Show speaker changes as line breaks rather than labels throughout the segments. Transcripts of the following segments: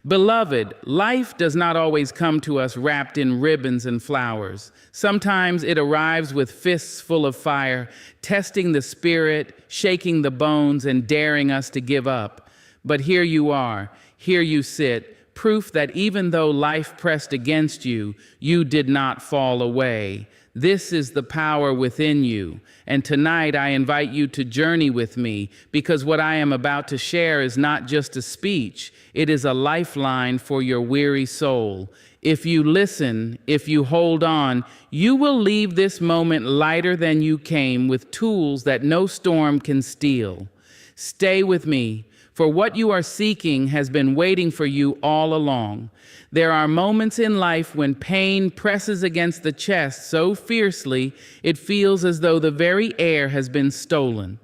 Beloved, life does not always come to us wrapped in ribbons and flowers. Sometimes it arrives with fists full of fire, testing the spirit, shaking the bones, and daring us to give up. But here you are, here you sit, proof that even though life pressed against you, you did not fall away. This is the power within you. And tonight I invite you to journey with me, because what I am about to share is not just a speech, it is a lifeline for your weary soul. If you listen, if you hold on, you will leave this moment lighter than you came, with tools that no storm can steal. Stay with me, for what you are seeking has been waiting for you all along. There are moments in life when pain presses against the chest so fiercely it feels as though the very air has been stolen.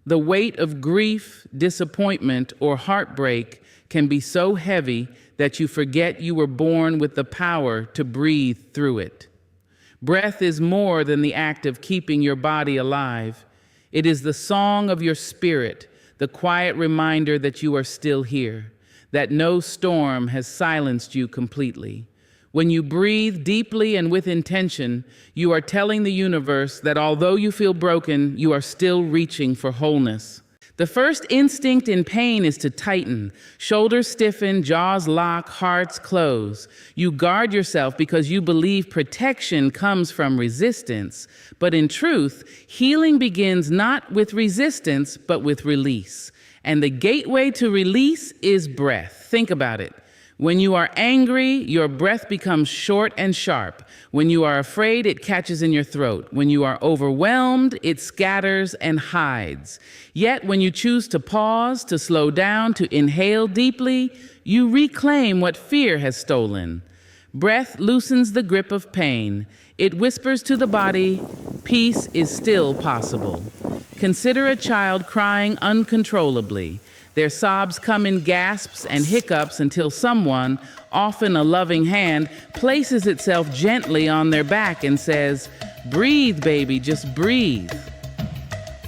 The weight of grief, disappointment, or heartbreak can be so heavy that you forget you were born with the power to breathe through it. Breath is more than the act of keeping your body alive. It is the song of your spirit, the quiet reminder that you are still here, that no storm has silenced you completely. When you breathe deeply and with intention, you are telling the universe that although you feel broken, you are still reaching for wholeness. The first instinct in pain is to tighten. Shoulders stiffen, jaws lock, hearts close. You guard yourself because you believe protection comes from resistance. But in truth, healing begins not with resistance, but with release. And the gateway to release is breath. Think about it. When you are angry, your breath becomes short and sharp. When you are afraid, it catches in your throat. When you are overwhelmed, it scatters and hides. Yet when you choose to pause, to slow down, to inhale deeply, you reclaim what fear has stolen. Breath loosens the grip of pain. It whispers to the body, peace is still possible. Consider a child crying uncontrollably. Their sobs come in gasps and hiccups until someone, often a loving hand, places itself gently on their back and says, "Breathe, baby, just breathe."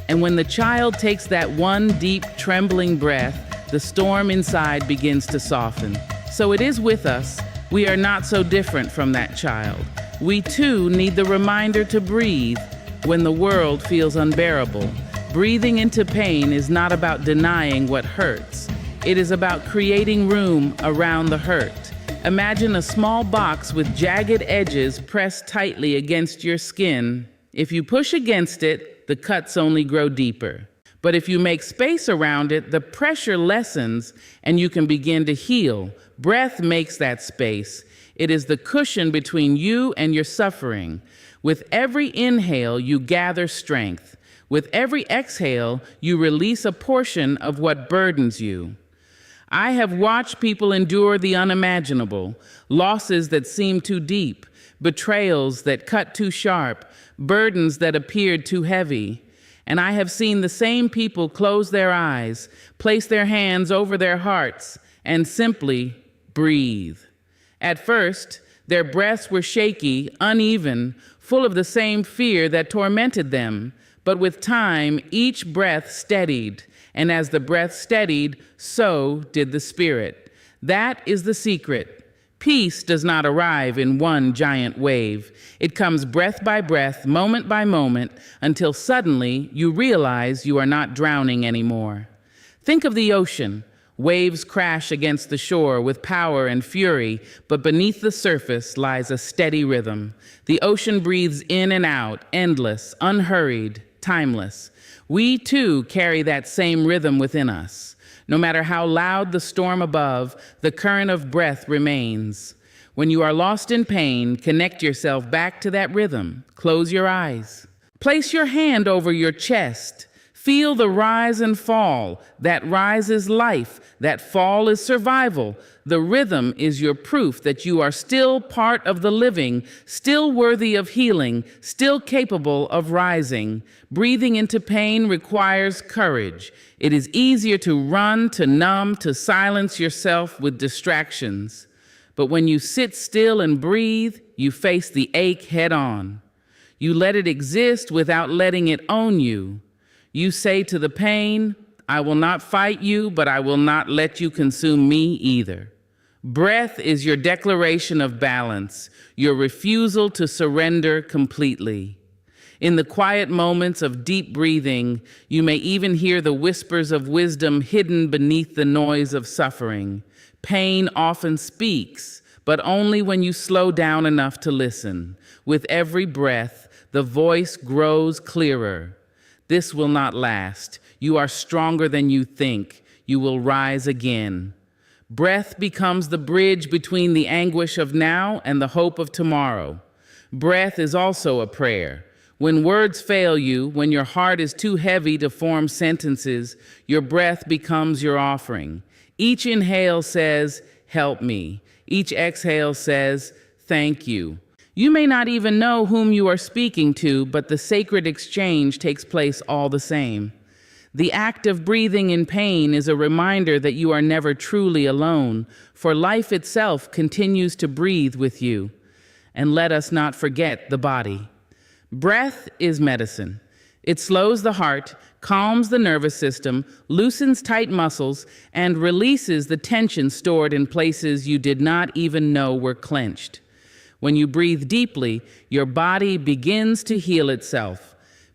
And when the child takes that one deep, trembling breath, the storm inside begins to soften. So it is with us. We are not so different from that child. We too need the reminder to breathe when the world feels unbearable. Breathing into pain is not about denying what hurts. It is about creating room around the hurt. Imagine a small box with jagged edges pressed tightly against your skin. If you push against it, the cuts only grow deeper. But if you make space around it, the pressure lessens and you can begin to heal. Breath makes that space. It is the cushion between you and your suffering. With every inhale, you gather strength. With every exhale, you release a portion of what burdens you. I have watched people endure the unimaginable, losses that seem too deep, betrayals that cut too sharp, burdens that appeared too heavy. And I have seen the same people close their eyes, place their hands over their hearts, and simply breathe. At first, their breaths were shaky, uneven, full of the same fear that tormented them. But with time, each breath steadied, and as the breath steadied, so did the spirit. That is the secret. Peace does not arrive in one giant wave. It comes breath by breath, moment by moment, until suddenly you realize you are not drowning anymore. Think of the ocean. Waves crash against the shore with power and fury, but beneath the surface lies a steady rhythm. The ocean breathes in and out, endless, unhurried, timeless. We too carry that same rhythm within us. No matter how loud the storm above, the current of breath remains. When you are lost in pain, connect yourself back to that rhythm. Close your eyes. Place your hand over your chest. Feel the rise and fall. That rise is life. That fall is survival. The rhythm is your proof that you are still part of the living, still worthy of healing, still capable of rising. Breathing into pain requires courage. It is easier to run, to numb, to silence yourself with distractions. But when you sit still and breathe, you face the ache head on. You let it exist without letting it own you. You say to the pain, I will not fight you, but I will not let you consume me either. Breath is your declaration of balance, your refusal to surrender completely. In the quiet moments of deep breathing, you may even hear the whispers of wisdom hidden beneath the noise of suffering. Pain often speaks, but only when you slow down enough to listen. With every breath, the voice grows clearer. This will not last. You are stronger than you think. You will rise again. Breath becomes the bridge between the anguish of now and the hope of tomorrow. Breath is also a prayer. When words fail you, when your heart is too heavy to form sentences, your breath becomes your offering. Each inhale says, "Help me." Each exhale says, "Thank you." You may not even know whom you are speaking to, but the sacred exchange takes place all the same. The act of breathing in pain is a reminder that you are never truly alone, for life itself continues to breathe with you. And let us not forget the body. Breath is medicine. It slows the heart, calms the nervous system, loosens tight muscles, and releases the tension stored in places you did not even know were clenched. When you breathe deeply, your body begins to heal itself.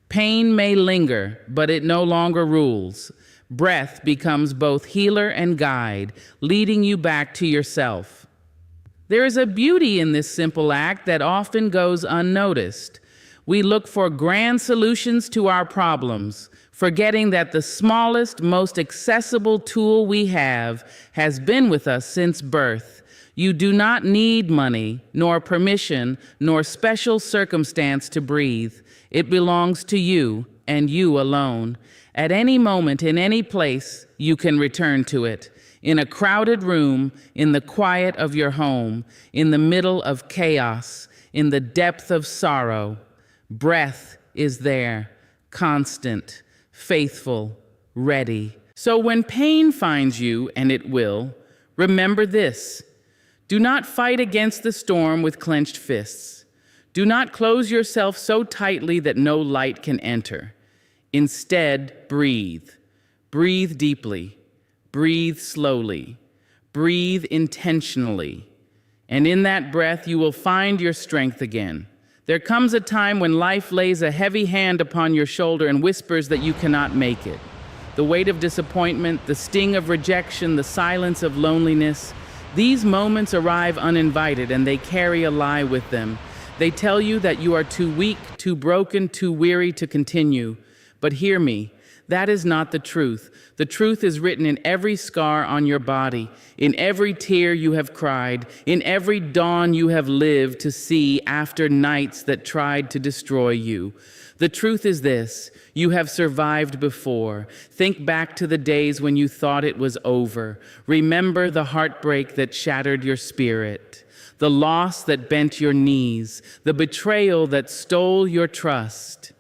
Pain may linger, but it no longer rules. Breath becomes both healer and guide, leading you back to yourself. There is a beauty in this simple act that often goes unnoticed. We look for grand solutions to our problems, forgetting that the smallest, most accessible tool we have has been with us since birth. You do not need money, nor permission, nor special circumstance to breathe. It belongs to you and you alone. At any moment, in any place, you can return to it. In a crowded room, in the quiet of your home, in the middle of chaos, in the depth of sorrow, breath is there, constant, faithful, ready. So when pain finds you, and it will, remember this. Do not fight against the storm with clenched fists. Do not close yourself so tightly that no light can enter. Instead, breathe. Breathe deeply. Breathe slowly. Breathe intentionally. And in that breath, you will find your strength again. There comes a time when life lays a heavy hand upon your shoulder and whispers that you cannot make it. The weight of disappointment, the sting of rejection, the silence of loneliness, these moments arrive uninvited and they carry a lie with them. They tell you that you are too weak, too broken, too weary to continue. But hear me, that is not the truth. The truth is written in every scar on your body, in every tear you have cried, in every dawn you have lived to see after nights that tried to destroy you. The truth is this: you have survived before. Think back to the days when you thought it was over. Remember the heartbreak that shattered your spirit, the loss that bent your knees, the betrayal that stole your trust.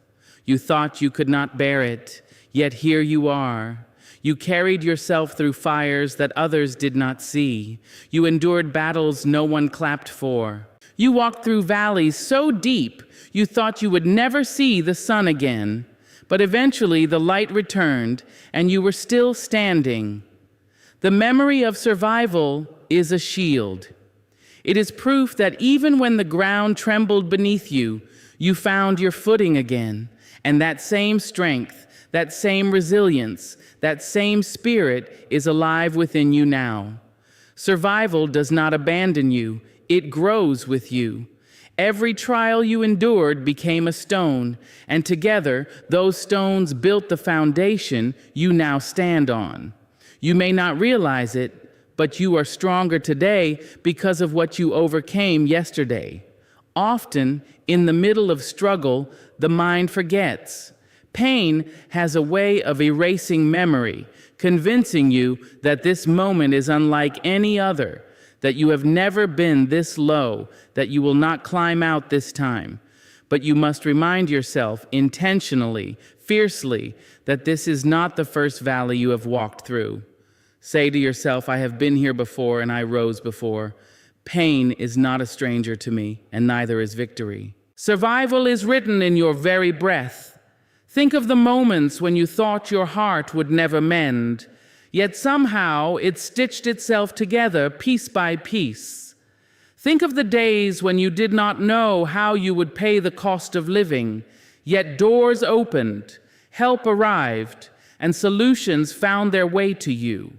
You thought you could not bear it, yet here you are. You carried yourself through fires that others did not see. You endured battles no one clapped for. You walked through valleys so deep you thought you would never see the sun again. But eventually the light returned and you were still standing. The memory of survival is a shield. It is proof that even when the ground trembled beneath you, you found your footing again. And that same strength, that same resilience, that same spirit is alive within you now. Survival does not abandon you, it grows with you. Every trial you endured became a stone, and together those stones built the foundation you now stand on. You may not realize it, but you are stronger today because of what you overcame yesterday. Often, in the middle of struggle, the mind forgets. Pain has a way of erasing memory, convincing you that this moment is unlike any other, that you have never been this low, that you will not climb out this time. But you must remind yourself intentionally, fiercely, that this is not the first valley you have walked through. Say to yourself, I have been here before and I rose before. Pain is not a stranger to me, and neither is victory. Survival is written in your very breath. Think of the moments when you thought your heart would never mend, Yet somehow it stitched itself together piece by piece. Think of the days when you did not know how you would pay the cost of living, yet doors opened, help arrived, and solutions found their way to you.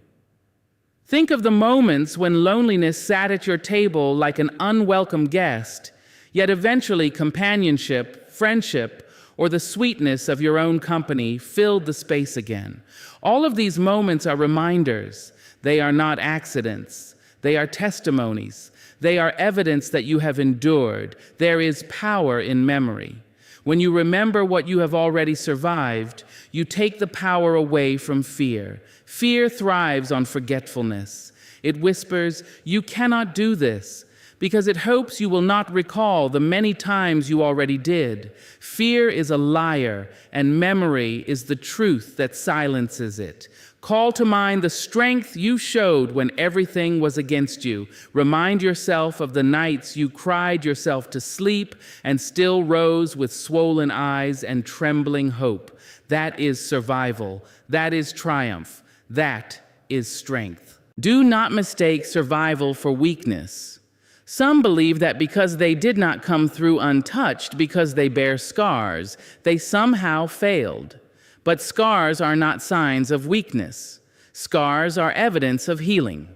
Think of the moments when loneliness sat at your table like an unwelcome guest, yet eventually companionship, friendship, or the sweetness of your own company filled the space again. All of these moments are reminders. They are not accidents. They are testimonies. They are evidence that you have endured. There is power in memory. When you remember what you have already survived, you take the power away from fear. Fear thrives on forgetfulness. It whispers, "You cannot do this," because it hopes you will not recall the many times you already did. Fear is a liar, and memory is the truth that silences it. Call to mind the strength you showed when everything was against you. Remind yourself of the nights you cried yourself to sleep and still rose with swollen eyes and trembling hope. That is survival. That is triumph. That is strength. Do not mistake survival for weakness. Some believe that because they did not come through untouched, because they bear scars, they somehow failed. But scars are not signs of weakness. Scars are evidence of healing.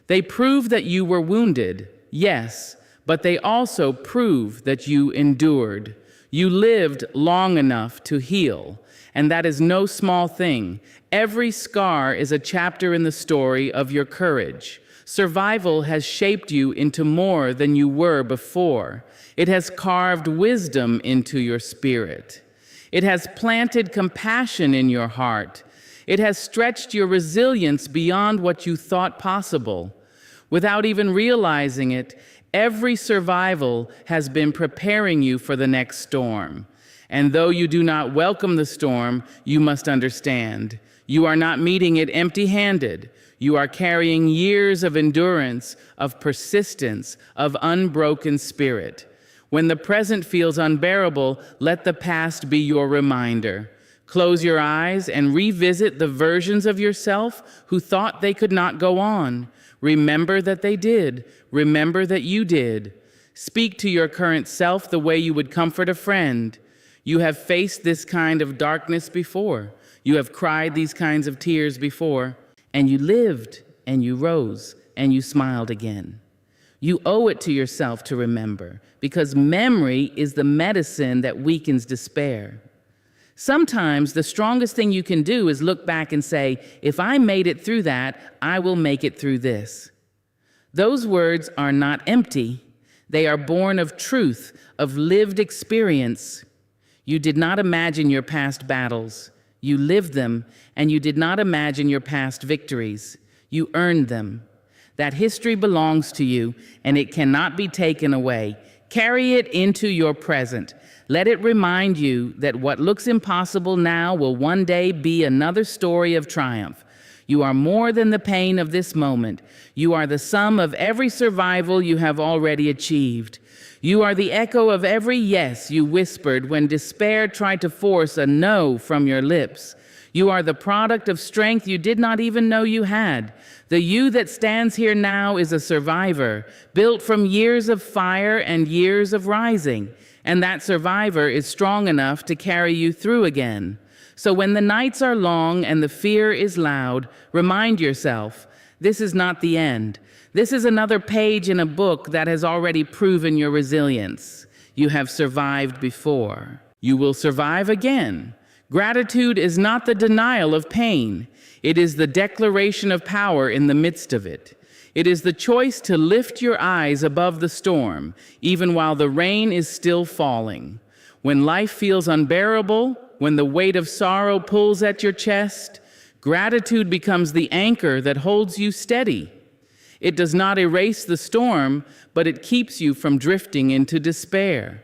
They prove that you were wounded, yes, but they also prove that you endured. You lived long enough to heal, and that is no small thing. Every scar is a chapter in the story of your courage. Survival has shaped you into more than you were before. It has carved wisdom into your spirit. It has planted compassion in your heart. It has stretched your resilience beyond what you thought possible. Without even realizing it, every survival has been preparing you for the next storm. And though you do not welcome the storm, you must understand, you are not meeting it empty-handed. You are carrying years of endurance, of persistence, of unbroken spirit. When the present feels unbearable, let the past be your reminder. Close your eyes and revisit the versions of yourself who thought they could not go on. Remember that they did. Remember that you did. Speak to your current self the way you would comfort a friend. You have faced this kind of darkness before. You have cried these kinds of tears before. And you lived, and you rose, and you smiled again. You owe it to yourself to remember, because memory is the medicine that weakens despair. Sometimes the strongest thing you can do is look back and say, if I made it through that, I will make it through this. Those words are not empty. They are born of truth, of lived experience. You did not imagine your past battles. You lived them, and you did not imagine your past victories. You earned them. That history belongs to you, and it cannot be taken away. Carry it into your present. Let it remind you that what looks impossible now will one day be another story of triumph. You are more than the pain of this moment. You are the sum of every survival you have already achieved. You are the echo of every yes you whispered when despair tried to force a no from your lips. You are the product of strength you did not even know you had. The you that stands here now is a survivor, built from years of fire and years of rising. And that survivor is strong enough to carry you through again. So when the nights are long and the fear is loud, remind yourself, this is not the end. This is another page in a book that has already proven your resilience. You have survived before. You will survive again. Gratitude is not the denial of pain. It is the declaration of power in the midst of it. It is the choice to lift your eyes above the storm, even while the rain is still falling. When life feels unbearable, when the weight of sorrow pulls at your chest, gratitude becomes the anchor that holds you steady. It does not erase the storm, but it keeps you from drifting into despair.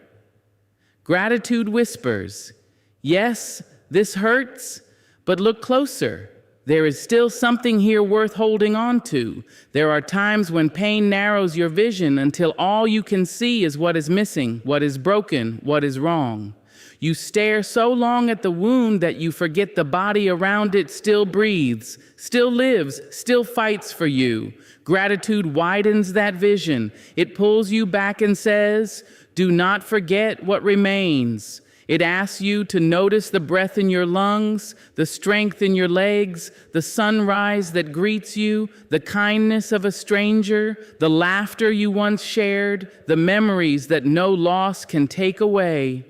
Gratitude whispers, yes, this hurts, but look closer. There is still something here worth holding on to. There are times when pain narrows your vision until all you can see is what is missing, what is broken, what is wrong. You stare so long at the wound that you forget the body around it still breathes, still lives, still fights for you. Gratitude widens that vision. It pulls you back and says, "Do not forget what remains." It asks you to notice the breath in your lungs, the strength in your legs, the sunrise that greets you, the kindness of a stranger, the laughter you once shared, the memories that no loss can take away.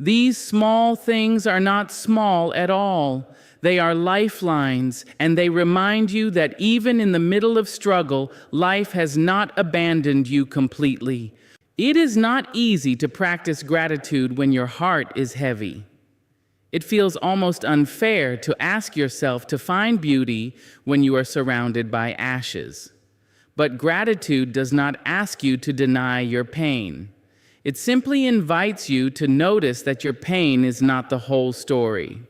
These small things are not small at all. They are lifelines, and they remind you that even in the middle of struggle, life has not abandoned you completely. It is not easy to practice gratitude when your heart is heavy. It feels almost unfair to ask yourself to find beauty when you are surrounded by ashes. But gratitude does not ask you to deny your pain. It simply invites you to notice that your pain is not the whole story.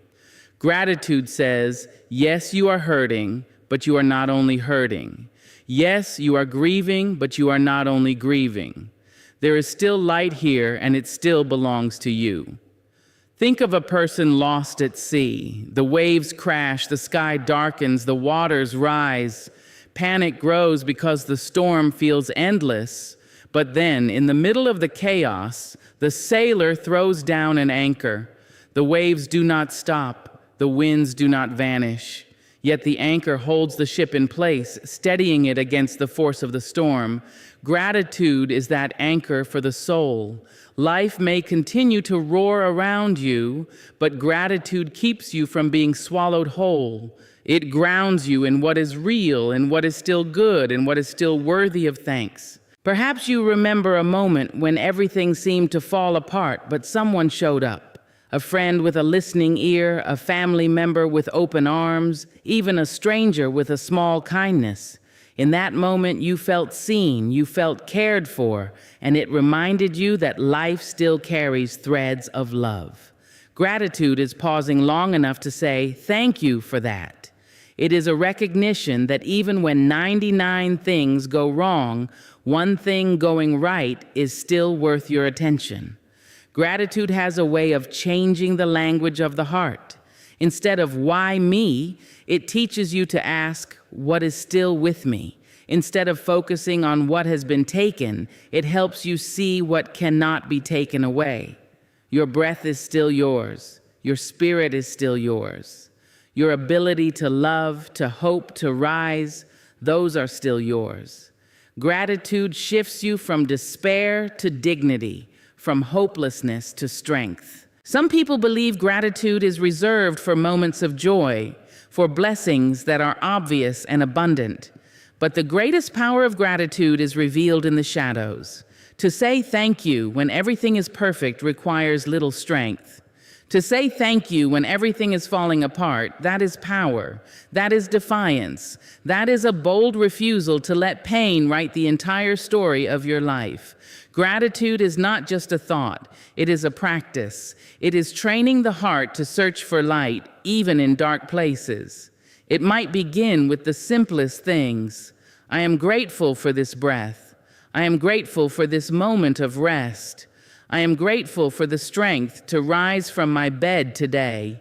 Gratitude says, yes, you are hurting, but you are not only hurting. Yes, you are grieving, but you are not only grieving. There is still light here, and it still belongs to you. Think of a person lost at sea. The waves crash, the sky darkens, the waters rise. Panic grows because the storm feels endless. But then, in the middle of the chaos, the sailor throws down an anchor. The waves do not stop, the winds do not vanish. Yet the anchor holds the ship in place, steadying it against the force of the storm. Gratitude is that anchor for the soul. Life may continue to roar around you, but gratitude keeps you from being swallowed whole. It grounds you in what is real, and what is still good, and what is still worthy of thanks. Perhaps you remember a moment when everything seemed to fall apart, but someone showed up. A friend with a listening ear, a family member with open arms, even a stranger with a small kindness. In that moment, you felt seen, you felt cared for, and it reminded you that life still carries threads of love. Gratitude is pausing long enough to say, thank you for that. It is a recognition that even when 99 things go wrong, one thing going right is still worth your attention. Gratitude has a way of changing the language of the heart. Instead of why me, it teaches you to ask, what is still with me? Instead of focusing on what has been taken, it helps you see what cannot be taken away. Your breath is still yours. Your spirit is still yours. Your ability to love, to hope, to rise, those are still yours. Gratitude shifts you from despair to dignity, from hopelessness to strength. Some people believe gratitude is reserved for moments of joy, for blessings that are obvious and abundant. But the greatest power of gratitude is revealed in the shadows. To say thank you when everything is perfect requires little strength. To say thank you when everything is falling apart, that is power. That is defiance. That is a bold refusal to let pain write the entire story of your life. Gratitude is not just a thought, it is a practice. It is training the heart to search for light, even in dark places. It might begin with the simplest things. I am grateful for this breath. I am grateful for this moment of rest. I am grateful for the strength to rise from my bed today.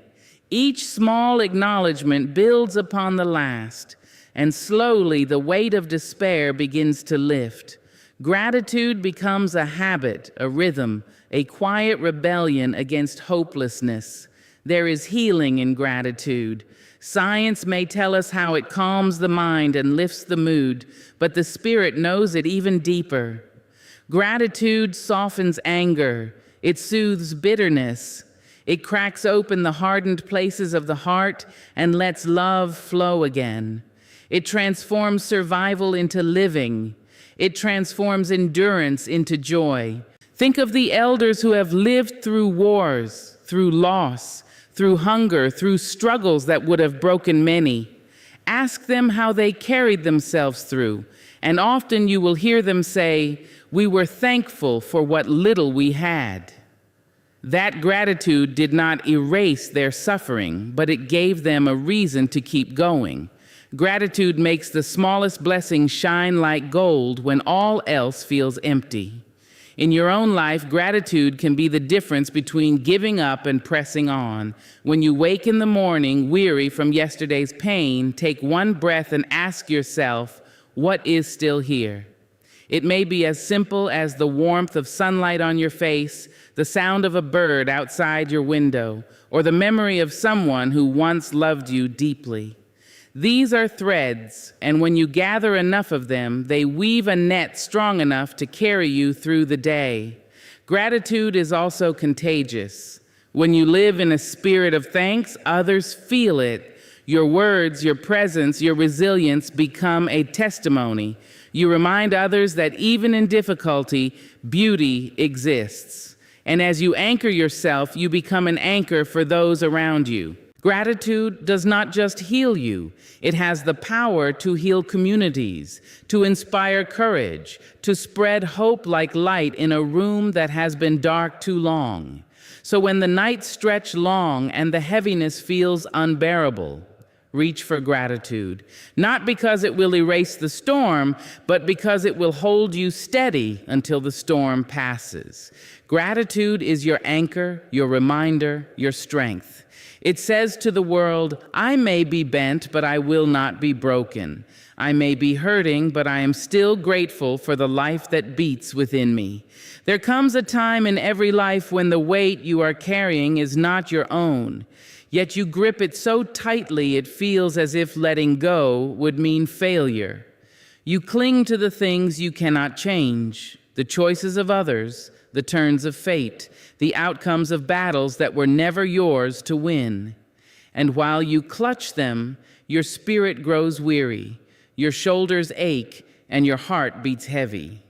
Each small acknowledgement builds upon the last, and slowly the weight of despair begins to lift. Gratitude becomes a habit, a rhythm, a quiet rebellion against hopelessness. There is healing in gratitude. Science may tell us how it calms the mind and lifts the mood, but the spirit knows it even deeper. Gratitude softens anger. It soothes bitterness. It cracks open the hardened places of the heart and lets love flow again. It transforms survival into living. It transforms endurance into joy. Think of the elders who have lived through wars, through loss, through hunger, through struggles that would have broken many. Ask them how they carried themselves through, and often you will hear them say, "We were thankful for what little we had." That gratitude did not erase their suffering, but it gave them a reason to keep going. Gratitude makes the smallest blessing shine like gold when all else feels empty. In your own life, gratitude can be the difference between giving up and pressing on. When you wake in the morning, weary from yesterday's pain, take one breath and ask yourself, what is still here? It may be as simple as the warmth of sunlight on your face, the sound of a bird outside your window, or the memory of someone who once loved you deeply. These are threads, and when you gather enough of them, they weave a net strong enough to carry you through the day. Gratitude is also contagious. When you live in a spirit of thanks, others feel it. Your words, your presence, your resilience become a testimony. You remind others that even in difficulty, beauty exists. And as you anchor yourself, you become an anchor for those around you. Gratitude does not just heal you, it has the power to heal communities, to inspire courage, to spread hope like light in a room that has been dark too long. So when the nights stretch long and the heaviness feels unbearable, reach for gratitude, not because it will erase the storm, but because it will hold you steady until the storm passes. Gratitude is your anchor, your reminder, your strength. It says to the world, I may be bent, but I will not be broken. I may be hurting, but I am still grateful for the life that beats within me. There comes a time in every life when the weight you are carrying is not your own, yet you grip it so tightly it feels as if letting go would mean failure. You cling to the things you cannot change, the choices of others, the turns of fate, the outcomes of battles that were never yours to win. And while you clutch them, your spirit grows weary, your shoulders ache, and your heart beats heavy.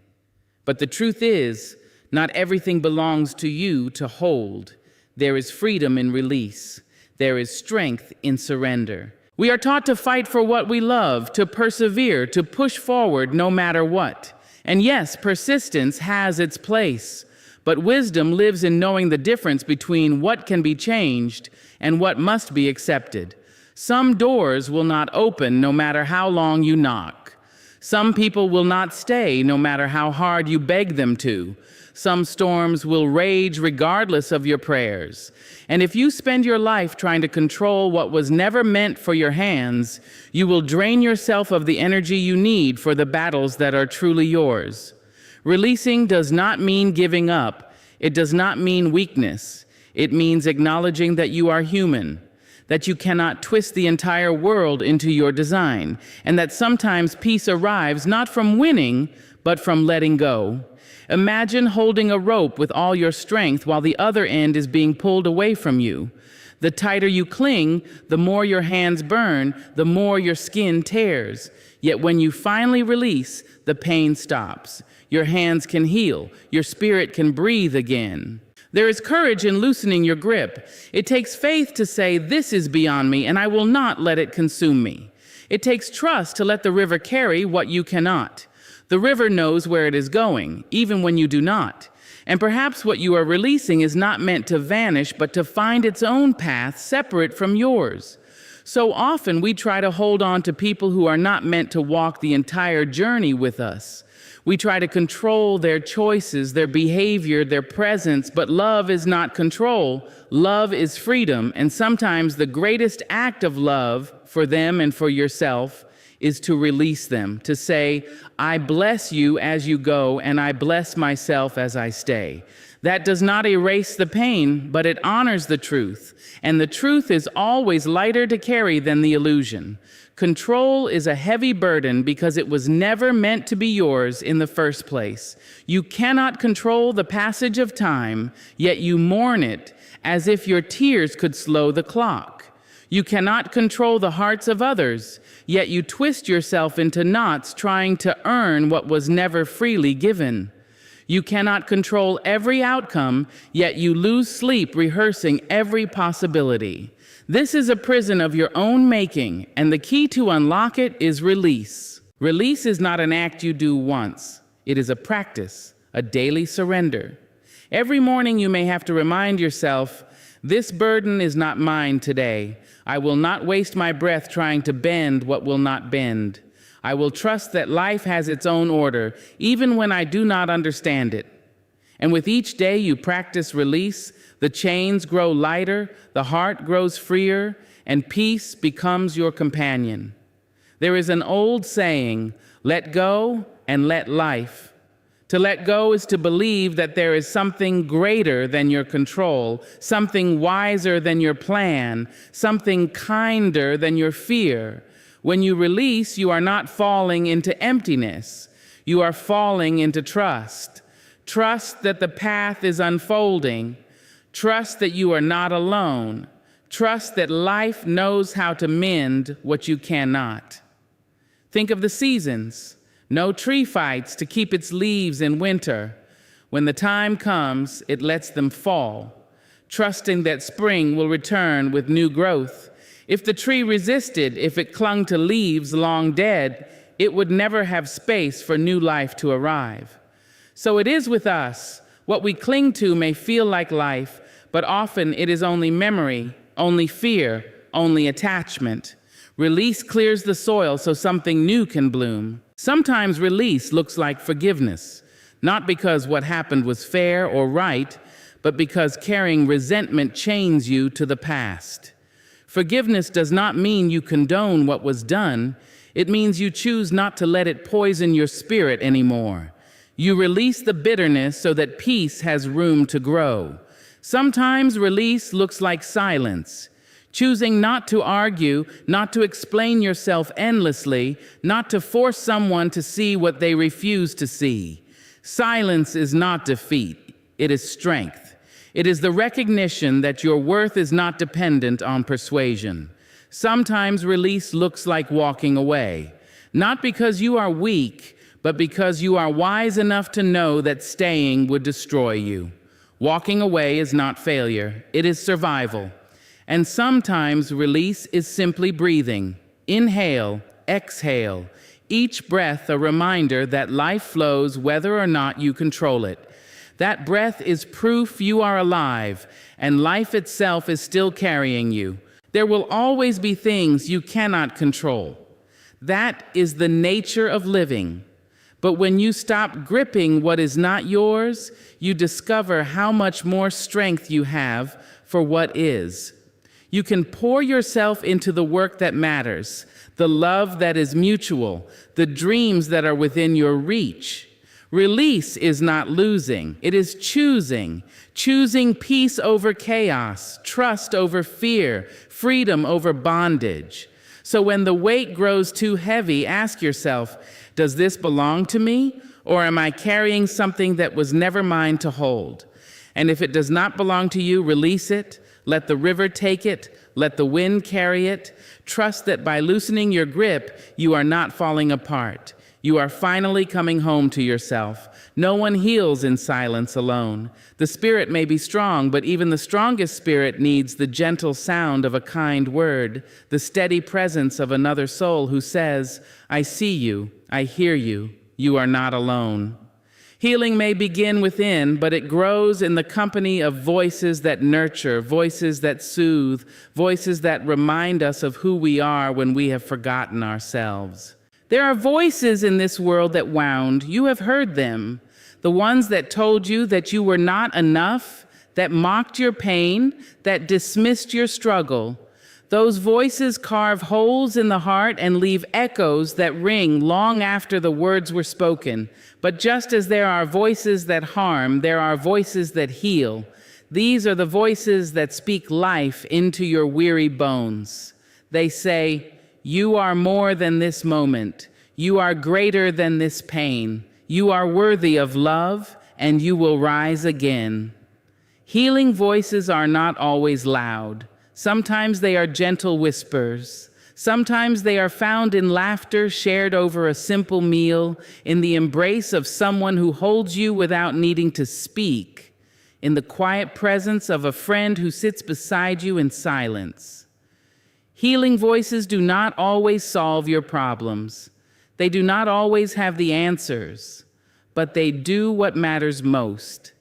But the truth is, not everything belongs to you to hold. There is freedom in release. There is strength in surrender. We are taught to fight for what we love, to persevere, to push forward no matter what. And yes, persistence has its place. But wisdom lives in knowing the difference between what can be changed and what must be accepted. Some doors will not open no matter how long you knock. Some people will not stay no matter how hard you beg them to. Some storms will rage regardless of your prayers. And if you spend your life trying to control what was never meant for your hands, you will drain yourself of the energy you need for the battles that are truly yours. Releasing does not mean giving up. It does not mean weakness. It means acknowledging that you are human, that you cannot twist the entire world into your design, and that sometimes peace arrives not from winning, but from letting go. Imagine holding a rope with all your strength while the other end is being pulled away from you. The tighter you cling, the more your hands burn, the more your skin tears. Yet when you finally release, the pain stops. Your hands can heal. Your spirit can breathe again. There is courage in loosening your grip. It takes faith to say, this is beyond me, and I will not let it consume me. It takes trust to let the river carry what you cannot. The river knows where it is going, even when you do not. And perhaps what you are releasing is not meant to vanish, but to find its own path separate from yours. So often we try to hold on to people who are not meant to walk the entire journey with us. We try to control their choices, their behavior, their presence, but love is not control. Love is freedom, and sometimes the greatest act of love for them and for yourself is to release them, to say, I bless you as you go, and I bless myself as I stay. That does not erase the pain, but it honors the truth, and the truth is always lighter to carry than the illusion. Control is a heavy burden because it was never meant to be yours in the first place. You cannot control the passage of time, yet you mourn it as if your tears could slow the clock. You cannot control the hearts of others, yet you twist yourself into knots trying to earn what was never freely given. You cannot control every outcome, yet you lose sleep rehearsing every possibility. This is a prison of your own making, and the key to unlock it is release. Release is not an act you do once. It is a practice, a daily surrender. Every morning you may have to remind yourself, this burden is not mine today. I will not waste my breath trying to bend what will not bend. I will trust that life has its own order, even when I do not understand it. And with each day you practice release, the chains grow lighter, the heart grows freer, and peace becomes your companion. There is an old saying, let go and let life. To let go is to believe that there is something greater than your control, something wiser than your plan, something kinder than your fear. When you release, you are not falling into emptiness. You are falling into trust. Trust that the path is unfolding. Trust that you are not alone. Trust that life knows how to mend what you cannot. Think of the seasons. No tree fights to keep its leaves in winter. When the time comes, it lets them fall, trusting that spring will return with new growth. If the tree resisted, if it clung to leaves long dead, it would never have space for new life to arrive. So it is with us. What we cling to may feel like life, but often it is only memory, only fear, only attachment. Release clears the soil so something new can bloom. Sometimes release looks like forgiveness, not because what happened was fair or right, but because carrying resentment chains you to the past. Forgiveness does not mean you condone what was done. It means you choose not to let it poison your spirit anymore. You release the bitterness so that peace has room to grow. Sometimes release looks like silence, choosing not to argue, not to explain yourself endlessly, not to force someone to see what they refuse to see. Silence is not defeat, it is strength. It is the recognition that your worth is not dependent on persuasion. Sometimes release looks like walking away, not because you are weak, but because you are wise enough to know that staying would destroy you. Walking away is not failure, it is survival. And sometimes release is simply breathing. Inhale, exhale. Each breath a reminder that life flows whether or not you control it. That breath is proof you are alive, and life itself is still carrying you. There will always be things you cannot control. That is the nature of living. But when you stop gripping what is not yours, you discover how much more strength you have for what is. You can pour yourself into the work that matters, the love that is mutual, the dreams that are within your reach. Release is not losing, it is choosing. Choosing peace over chaos, trust over fear, freedom over bondage. So when the weight grows too heavy, ask yourself, does this belong to me? Or am I carrying something that was never mine to hold? And if it does not belong to you, release it. Let the river take it. Let the wind carry it. Trust that by loosening your grip, you are not falling apart. You are finally coming home to yourself. No one heals in silence alone. The spirit may be strong, but even the strongest spirit needs the gentle sound of a kind word, the steady presence of another soul who says, I see you, I hear you, you are not alone. Healing may begin within, but it grows in the company of voices that nurture, voices that soothe, voices that remind us of who we are when we have forgotten ourselves. There are voices in this world that wound. You have heard them. The ones that told you that you were not enough, that mocked your pain, that dismissed your struggle. Those voices carve holes in the heart and leave echoes that ring long after the words were spoken. But just as there are voices that harm, there are voices that heal. These are the voices that speak life into your weary bones. They say, you are more than this moment. You are greater than this pain. You are worthy of love, and you will rise again. Healing voices are not always loud. Sometimes they are gentle whispers. Sometimes they are found in laughter shared over a simple meal, in the embrace of someone who holds you without needing to speak, in the quiet presence of a friend who sits beside you in silence. Healing voices do not always solve your problems. They do not always have the answers, but they do what matters most.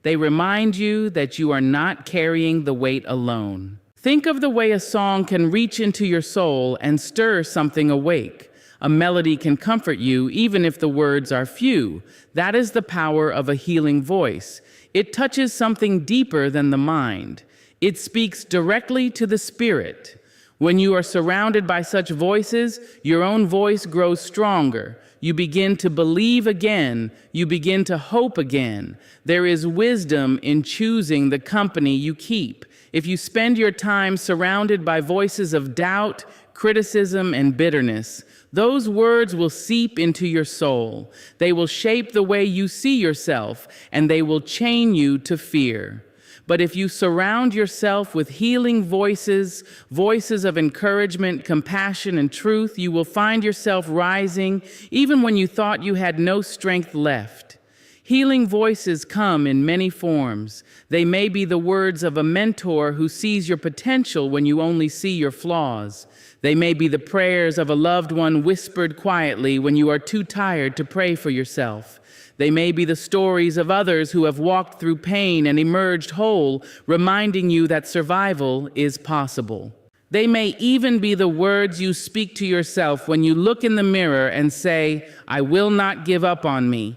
They remind you that you are not carrying the weight alone. Think of the way a song can reach into your soul and stir something awake. A melody can comfort you even if the words are few. That is the power of a healing voice. It touches something deeper than the mind. It speaks directly to the spirit. When you are surrounded by such voices, your own voice grows stronger. You begin to believe again. You begin to hope again. There is wisdom in choosing the company you keep. If you spend your time surrounded by voices of doubt, criticism, and bitterness, those words will seep into your soul. They will shape the way you see yourself, and they will chain you to fear. But if you surround yourself with healing voices, voices of encouragement, compassion, and truth, you will find yourself rising even when you thought you had no strength left. Healing voices come in many forms. They may be the words of a mentor who sees your potential when you only see your flaws. They may be the prayers of a loved one whispered quietly when you are too tired to pray for yourself. They may be the stories of others who have walked through pain and emerged whole, reminding you that survival is possible. They may even be the words you speak to yourself when you look in the mirror and say, "I will not give up on me."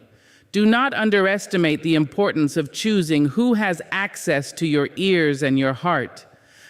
Do not underestimate the importance of choosing who has access to your ears and your heart.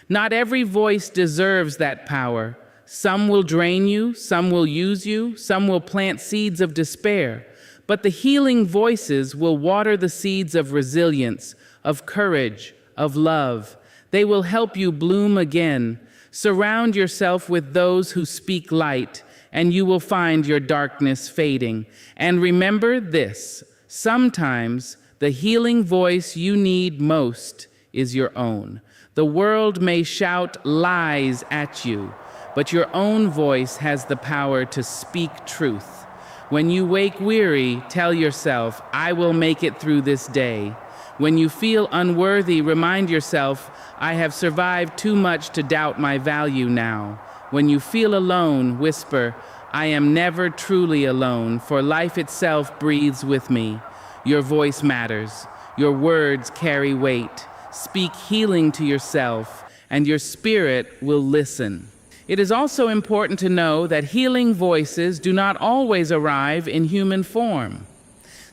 Not every voice deserves that power. Some will drain you, some will use you, some will plant seeds of despair. But the healing voices will water the seeds of resilience, of courage, of love. They will help you bloom again. Surround yourself with those who speak light, and you will find your darkness fading. And remember this, sometimes the healing voice you need most is your own. The world may shout lies at you, but your own voice has the power to speak truth. When you wake weary, tell yourself, "I will make it through this day." When you feel unworthy, remind yourself, "I have survived too much to doubt my value now." When you feel alone, whisper, "I am never truly alone, for life itself breathes with me." Your voice matters. Your words carry weight. Speak healing to yourself, and your spirit will listen. It is also important to know that healing voices do not always arrive in human form.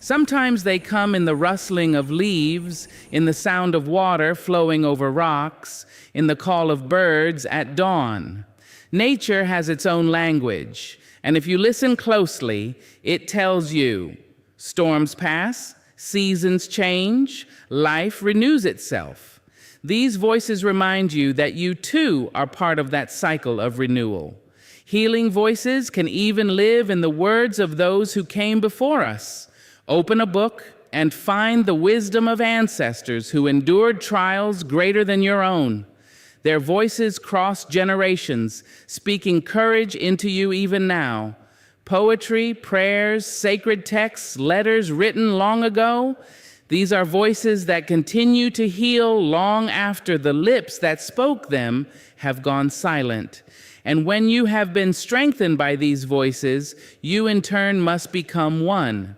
Sometimes they come in the rustling of leaves, in the sound of water flowing over rocks, in the call of birds at dawn. Nature has its own language, and if you listen closely, it tells you, storms pass, seasons change, life renews itself. These voices remind you that you too are part of that cycle of renewal. Healing voices can even live in the words of those who came before us. Open a book and find the wisdom of ancestors who endured trials greater than your own. Their voices cross generations, speaking courage into you even now. Poetry, prayers, sacred texts, letters written long ago, these are voices that continue to heal long after the lips that spoke them have gone silent. And when you have been strengthened by these voices, you in turn must become one.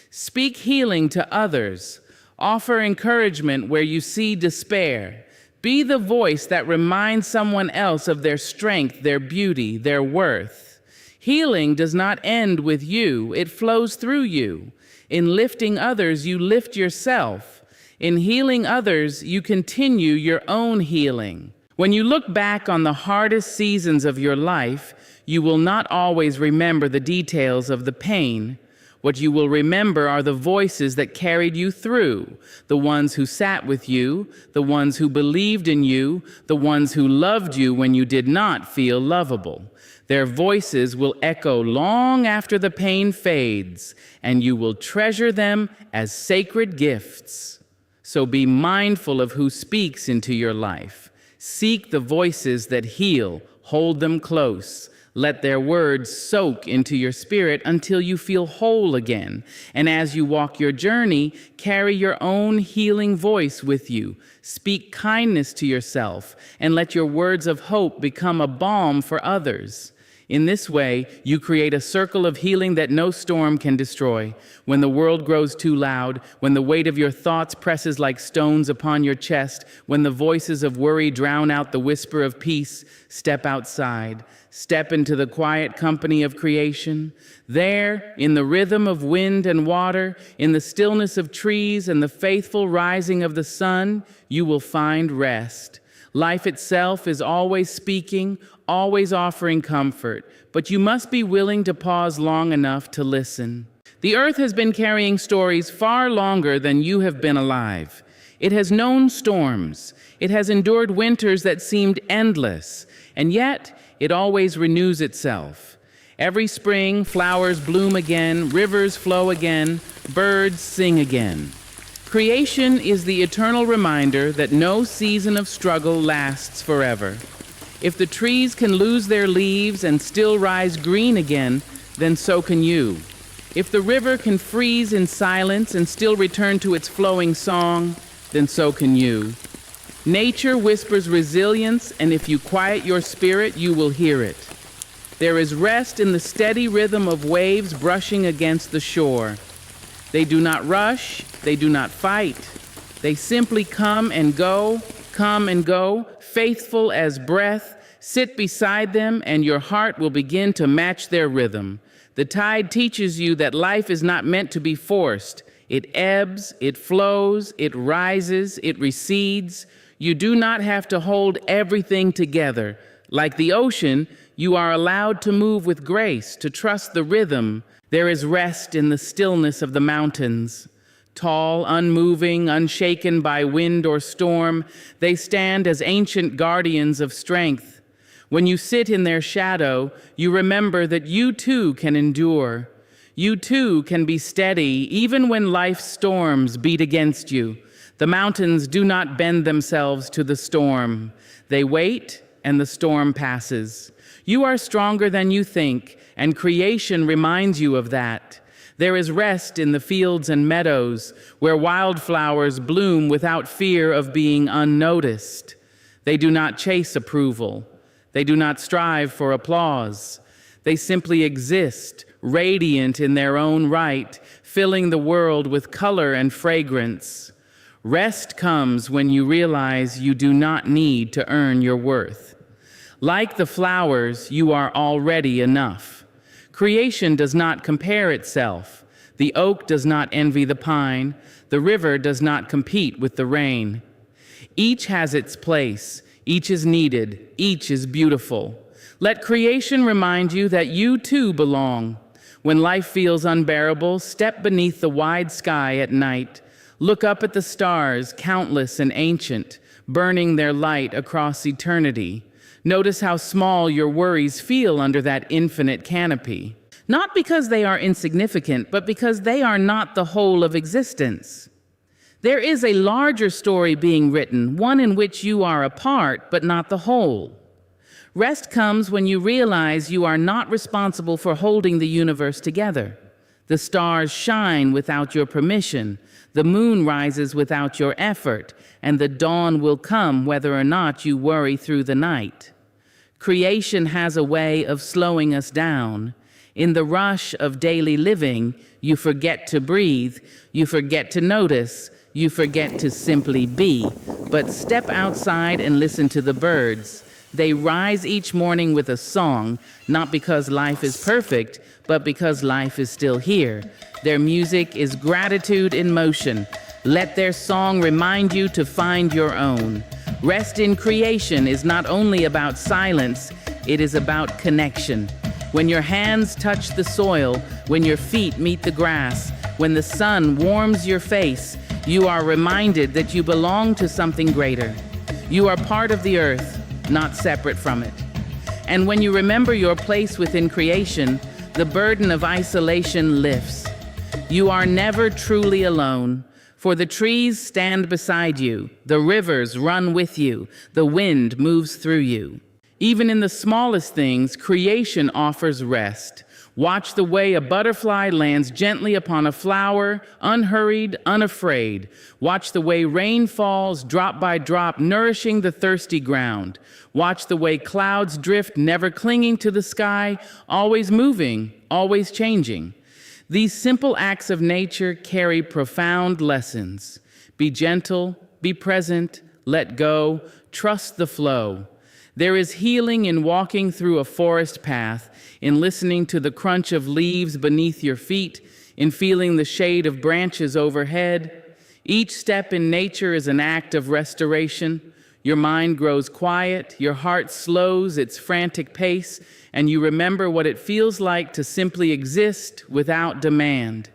Speak healing to others. Offer encouragement where you see despair. Be the voice that reminds someone else of their strength, their beauty, their worth. Healing does not end with you, it flows through you. In lifting others, you lift yourself. In healing others, you continue your own healing. When you look back on the hardest seasons of your life, you will not always remember the details of the pain. What you will remember are the voices that carried you through, the ones who sat with you, the ones who believed in you, the ones who loved you when you did not feel lovable. Their voices will echo long after the pain fades, and you will treasure them as sacred gifts. So be mindful of who speaks into your life. Seek the voices that heal, hold them close. Let their words soak into your spirit until you feel whole again. And as you walk your journey, carry your own healing voice with you. Speak kindness to yourself, and let your words of hope become a balm for others. In this way, you create a circle of healing that no storm can destroy. When the world grows too loud, when the weight of your thoughts presses like stones upon your chest, when the voices of worry drown out the whisper of peace, step outside. Step into the quiet company of creation. There, in the rhythm of wind and water, in the stillness of trees and the faithful rising of the sun, you will find rest. Life itself is always speaking, always offering comfort, but you must be willing to pause long enough to listen. The earth has been carrying stories far longer than you have been alive. It has known storms. It has endured winters that seemed endless, and yet it always renews itself. Every spring, flowers bloom again, rivers flow again, birds sing again. Creation is the eternal reminder that no season of struggle lasts forever. If the trees can lose their leaves and still rise green again, then so can you. If the river can freeze in silence and still return to its flowing song, then so can you. Nature whispers resilience, and if you quiet your spirit, you will hear it. There is rest in the steady rhythm of waves brushing against the shore. They do not rush, they do not fight. They simply come and go, faithful as breath. Sit beside them, and your heart will begin to match their rhythm. The tide teaches you that life is not meant to be forced. It ebbs, it flows, it rises, it recedes. You do not have to hold everything together. Like the ocean, you are allowed to move with grace, to trust the rhythm. There is rest in the stillness of the mountains. Tall, unmoving, unshaken by wind or storm, they stand as ancient guardians of strength. When you sit in their shadow, you remember that you too can endure. You too can be steady, even when life's storms beat against you. The mountains do not bend themselves to the storm. They wait, and the storm passes. You are stronger than you think, and creation reminds you of that. There is rest in the fields and meadows, where wildflowers bloom without fear of being unnoticed. They do not chase approval. They do not strive for applause. They simply exist, radiant in their own right, filling the world with color and fragrance. Rest comes when you realize you do not need to earn your worth. Like the flowers, you are already enough. Creation does not compare itself. The oak does not envy the pine. The river does not compete with the rain. Each has its place. Each is needed. Each is beautiful. Let creation remind you that you too belong. When life feels unbearable, step beneath the wide sky at night. Look up at the stars, countless and ancient, burning their light across eternity. Notice how small your worries feel under that infinite canopy. Not because they are insignificant, but because they are not the whole of existence. There is a larger story being written, one in which you are a part, but not the whole. Rest comes when you realize you are not responsible for holding the universe together. The stars shine without your permission. The moon rises without your effort, and the dawn will come whether or not you worry through the night. Creation has a way of slowing us down. In the rush of daily living, you forget to breathe, you forget to notice, you forget to simply be. But step outside and listen to the birds. They rise each morning with a song, not because life is perfect, but because life is still here. Their music is gratitude in motion. Let their song remind you to find your own. Rest in creation is not only about silence, it is about connection. When your hands touch the soil, when your feet meet the grass, when the sun warms your face, you are reminded that you belong to something greater. You are part of the earth, not separate from it. And when you remember your place within creation, the burden of isolation lifts. You are never truly alone. For the trees stand beside you, the rivers run with you, the wind moves through you. Even in the smallest things, creation offers rest. Watch the way a butterfly lands gently upon a flower, unhurried, unafraid. Watch the way rain falls drop by drop, nourishing the thirsty ground. Watch the way clouds drift, never clinging to the sky, always moving, always changing. These simple acts of nature carry profound lessons. Be gentle, be present, let go, trust the flow. There is healing in walking through a forest path, in listening to the crunch of leaves beneath your feet, in feeling the shade of branches overhead. Each step in nature is an act of restoration. Your mind grows quiet, your heart slows its frantic pace, and you remember what it feels like to simply exist without demand.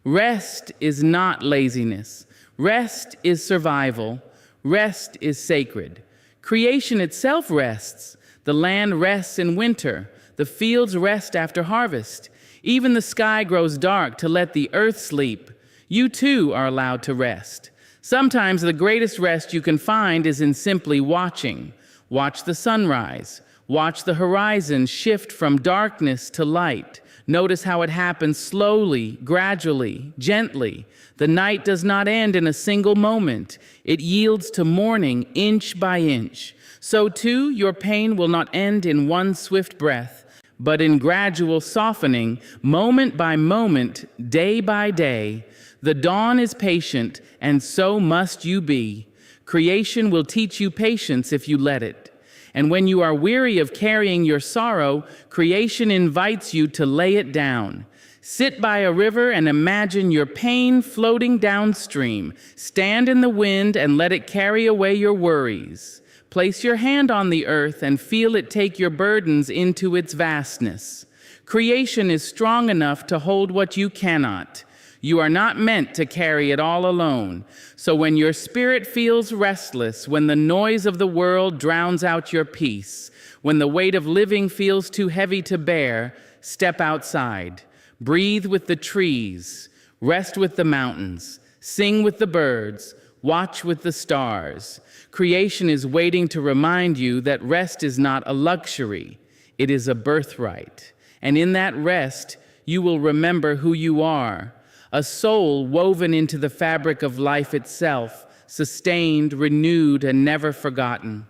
Rest is not laziness. Rest is survival. Rest is sacred. Creation itself rests. The land rests in winter. The fields rest after harvest. Even the sky grows dark to let the earth sleep. You too are allowed to rest. Sometimes the greatest rest you can find is in simply watching. Watch the sunrise. Watch the horizon shift from darkness to light. Notice how it happens slowly, gradually, gently. The night does not end in a single moment. It yields to morning inch by inch. So too, your pain will not end in one swift breath, but in gradual softening, moment by moment, day by day. The dawn is patient, and so must you be. Creation will teach you patience if you let it. And when you are weary of carrying your sorrow, creation invites you to lay it down. Sit by a river and imagine your pain floating downstream. Stand in the wind and let it carry away your worries. Place your hand on the earth and feel it take your burdens into its vastness. Creation is strong enough to hold what you cannot. You are not meant to carry it all alone. So when your spirit feels restless, when the noise of the world drowns out your peace, when the weight of living feels too heavy to bear, step outside. Breathe with the trees, rest with the mountains, sing with the birds, watch with the stars. Creation is waiting to remind you that rest is not a luxury, it is a birthright. And in that rest, you will remember who you are, a soul woven into the fabric of life itself, sustained, renewed, and never forgotten.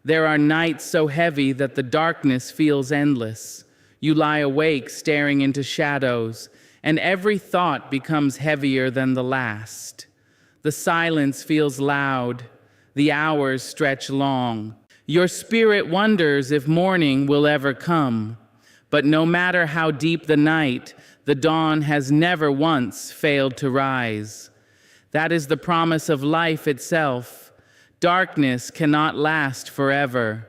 There are nights so heavy that the darkness feels endless. You lie awake staring into shadows, and every thought becomes heavier than the last. The silence feels loud. The hours stretch long. Your spirit wonders if morning will ever come. But no matter how deep the night, the dawn has never once failed to rise. That is the promise of life itself. Darkness cannot last forever.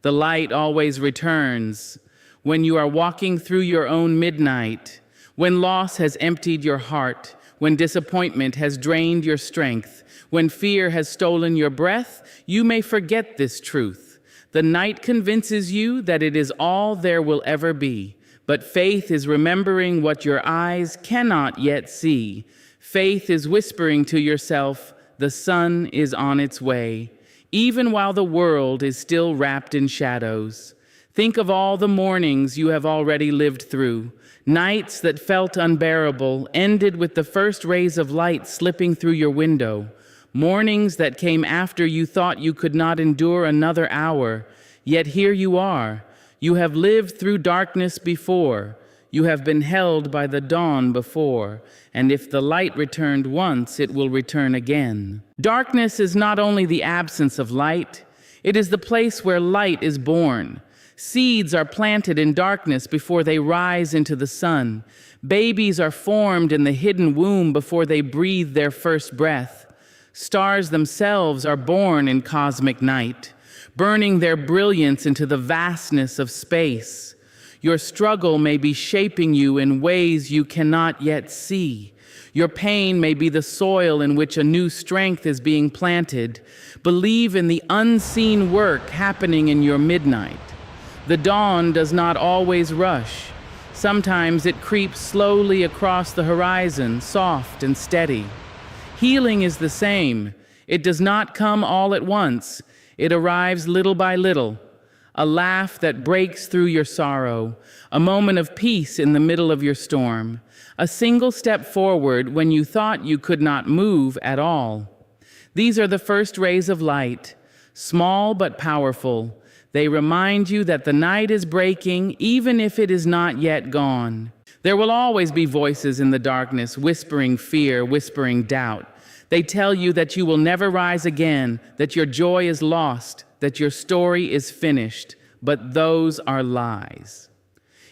The light always returns. When you are walking through your own midnight, when loss has emptied your heart, when disappointment has drained your strength, when fear has stolen your breath, you may forget this truth. The night convinces you that it is all there will ever be, but faith is remembering what your eyes cannot yet see. Faith is whispering to yourself, the sun is on its way, even while the world is still wrapped in shadows. Think of all the mornings you have already lived through. Nights that felt unbearable ended with the first rays of light slipping through your window. Mornings that came after you thought you could not endure another hour. Yet here you are. You have lived through darkness before. You have been held by the dawn before. And if the light returned once, it will return again. Darkness is not only the absence of light, it is the place where light is born. Seeds are planted in darkness before they rise into the sun. Babies are formed in the hidden womb before they breathe their first breath. Stars themselves are born in cosmic night, burning their brilliance into the vastness of space. Your struggle may be shaping you in ways you cannot yet see. Your pain may be the soil in which a new strength is being planted. Believe in the unseen work happening in your midnight. The dawn does not always rush. Sometimes it creeps slowly across the horizon, soft and steady. Healing is the same. It does not come all at once. It arrives little by little. a laugh that breaks through your sorrow, a moment of peace in the middle of your storm, a single step forward when you thought you could not move at all. These are the first rays of light, small but powerful. They remind you that the night is breaking, even if it is not yet gone. There will always be voices in the darkness, whispering fear, whispering doubt. They tell you that you will never rise again, that your joy is lost, that your story is finished, but those are lies.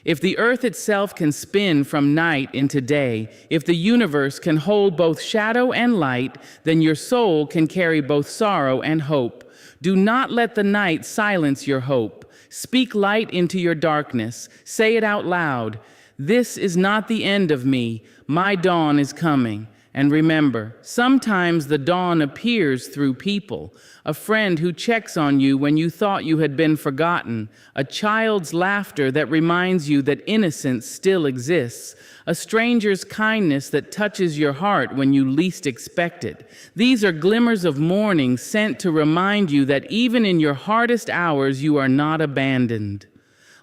If the earth itself can spin from night into day, if the universe can hold both shadow and light, then your soul can carry both sorrow and hope. Do not let the night silence your hope. Speak light into your darkness. Say it out loud. This is not the end of me. My dawn is coming. And remember, sometimes the dawn appears through people. A friend who checks on you when you thought you had been forgotten. A child's laughter that reminds you that innocence still exists. A stranger's kindness that touches your heart when you least expect it. These are glimmers of morning sent to remind you that even in your hardest hours, you are not abandoned.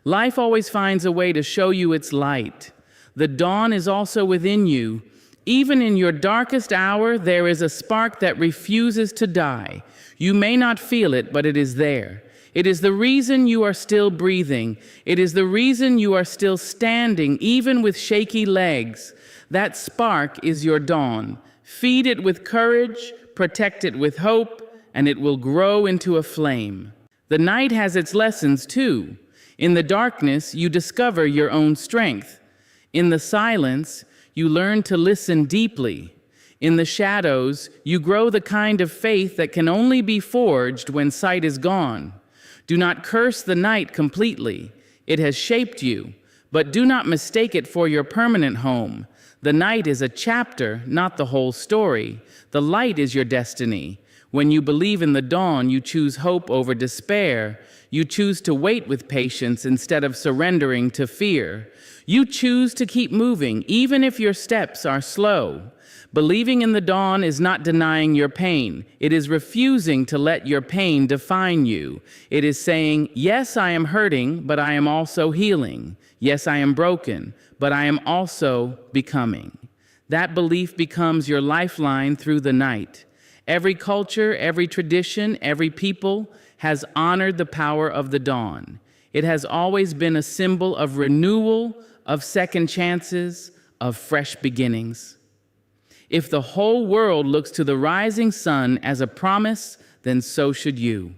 Life always finds a way to show you its light. The dawn is also within you. Even in your darkest hour, there is a spark that refuses to die. You may not feel it, but it is there. It is the reason you are still breathing. It is the reason you are still standing, even with shaky legs. That spark is your dawn. Feed it with courage, protect it with hope, and it will grow into a flame. The night has its lessons too. In the darkness, you discover your own strength. In the silence, you learn to listen deeply. In the shadows, you grow the kind of faith that can only be forged when sight is gone. Do not curse the night completely. It has shaped you, but do not mistake it for your permanent home. The night is a chapter, not the whole story. The light is your destiny. When you believe in the dawn, you choose hope over despair. You choose to wait with patience instead of surrendering to fear. You choose to keep moving, even if your steps are slow. Believing in the dawn is not denying your pain. It is refusing to let your pain define you. It is saying, yes, I am hurting, but I am also healing. Yes, I am broken, but I am also becoming. That belief becomes your lifeline through the night. Every culture, every tradition, every people has honored the power of the dawn. It has always been a symbol of renewal, of second chances, of fresh beginnings. If the whole world looks to the rising sun as a promise, then so should you.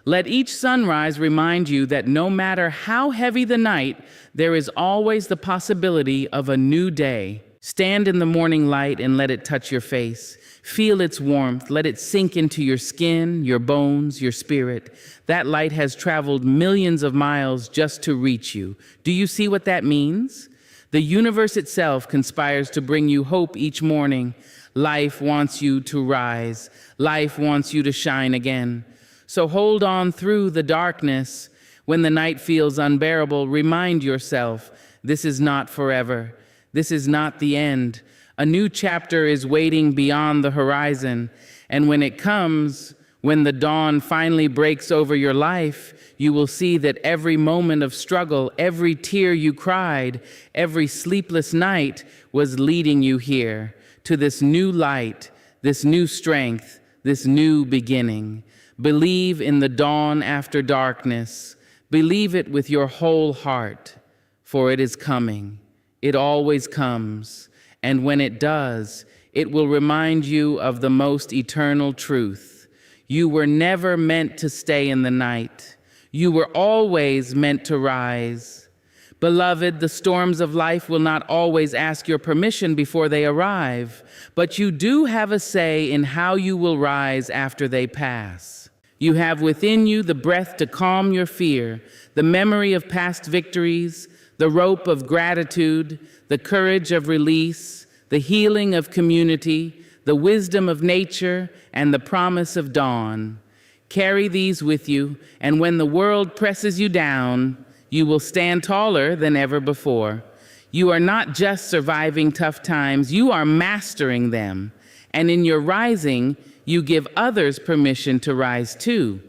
Let each sunrise remind you that no matter how heavy the night, there is always the possibility of a new day. Stand in the morning light and let it touch your face. Feel its warmth. Let it sink into your skin, your bones, your spirit. That light has traveled millions of miles just to reach you. Do you see what that means? The universe itself conspires to bring you hope each morning. Life wants you to rise. Life wants you to shine again. So hold on through the darkness. When the night feels unbearable, remind yourself, this is not forever. This is not the end. A new chapter is waiting beyond the horizon. And when it comes, when the dawn finally breaks over your life, you will see that every moment of struggle, every tear you cried, every sleepless night was leading you here to this new light, this new strength, this new beginning. Believe in the dawn after darkness. Believe it with your whole heart, for it is coming. It always comes. And when it does, it will remind you of the most eternal truth. You were never meant to stay in the night. You were always meant to rise. Beloved, the storms of life will not always ask your permission before they arrive, but you do have a say in how you will rise after they pass. You have within you the breath to calm your fear, the memory of past victories, the rope of gratitude, the courage of release, the healing of community, the wisdom of nature, and the promise of dawn. Carry these with you, and when the world presses you down, you will stand taller than ever before. You are not just surviving tough times, you are mastering them. And in your rising, you give others permission to rise too.